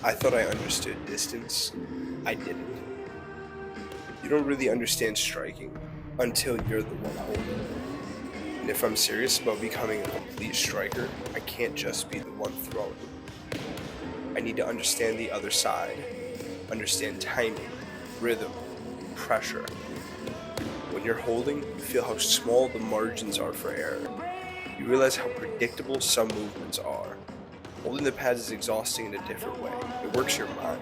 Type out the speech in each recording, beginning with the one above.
I thought I understood distance. I didn't. You don't really understand striking until you're the one holding. And if I'm serious about becoming a complete striker, I can't just be the one throwing. I need to understand the other side, understand timing, rhythm, pressure. When you're holding, you feel how small the margins are for error. You realize how predictable some movements are. Holding the pads is exhausting in a different way. It works your mind.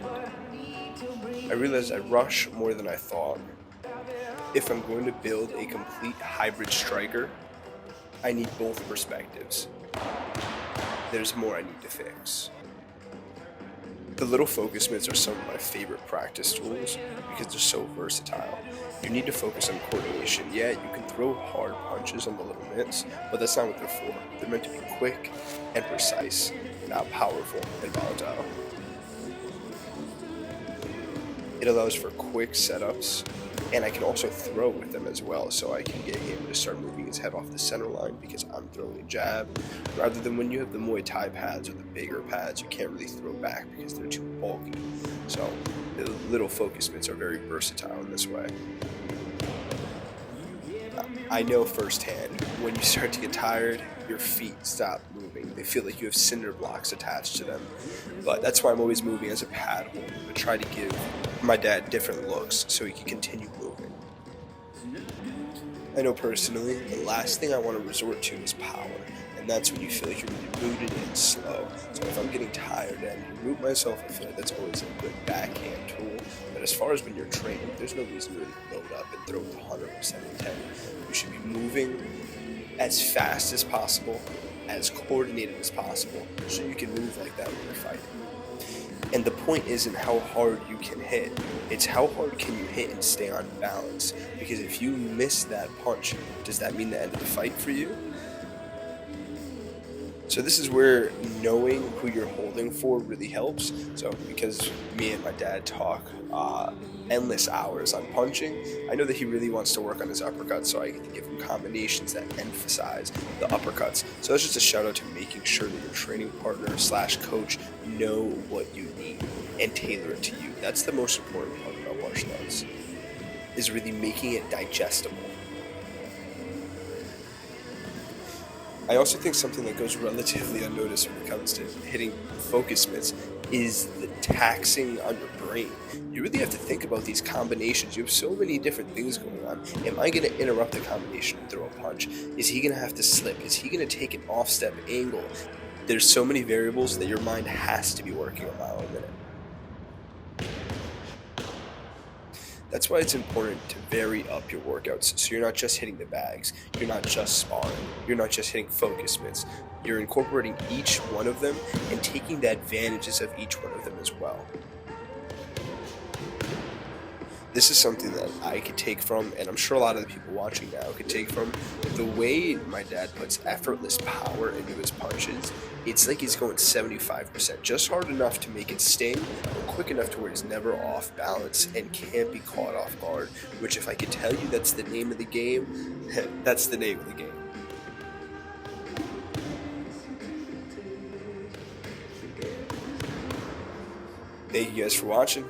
I realized I rush more than I thought. If I'm going to build a complete hybrid striker, I need both perspectives. There's more I need to fix. The little focus mitts are some of my favorite practice tools because they're so versatile. You need to focus on coordination. Yeah, you can throw hard punches on the little mitts, but that's not what they're for. They're meant to be quick and precise, not powerful and volatile. It allows for quick setups, and I can also throw with them as well, so I can get him to start moving his head off the center line because I'm throwing a jab, rather than when you have the Muay Thai pads or the bigger pads, you can't really throw back because they're too bulky. So the little focus mitts are very versatile in this way. I know firsthand, when you start to get tired, your feet stop moving. They feel like you have cinder blocks attached to them. But that's why I'm always moving as a pad holder, to try to give my dad different looks so he can continue moving. I know personally, the last thing I want to resort to is power, and that's when you feel like you're really rooted and slow. So if I'm getting tired and I root myself, I feel like that's always a good backhand tool. But as far as when you're training, there's no reason to really load up and throw with 100% intent. You should be moving as fast as possible, as coordinated as possible, so you can move like that when you're fighting. And the point isn't how hard you can hit, it's how hard can you hit and stay on balance. Because if you miss that punch, does that mean the end of the fight for you? So this is where knowing who you're holding for really helps. So because me and my dad talk endless hours on punching, I know that he really wants to work on his uppercuts, so I get to give him combinations that emphasize the uppercuts. So that's just a shout out to making sure that your training partner / coach know what you need and tailor it to you. That's the most important part about martial arts, is really making it digestible. I also think something that goes relatively unnoticed when it comes to hitting focus mitts is the taxing on your brain. You really have to think about these combinations. You have so many different things going on. Am I going to interrupt the combination and throw a punch? Is he going to have to slip? Is he going to take an off-step angle? There's so many variables that your mind has to be working a mile a minute. That's why it's important to vary up your workouts, so you're not just hitting the bags, you're not just sparring, you're not just hitting focus mitts, you're incorporating each one of them and taking the advantages of each one of them as well. This is something that I could take from, and I'm sure a lot of the people watching now could take from, the way my dad puts effortless power into his punches. It's like he's going 75%, just hard enough to make it sting, but quick enough to where he's never off balance and can't be caught off guard, which if I could tell you that's the name of the game, that's the name of the game. Thank you guys for watching.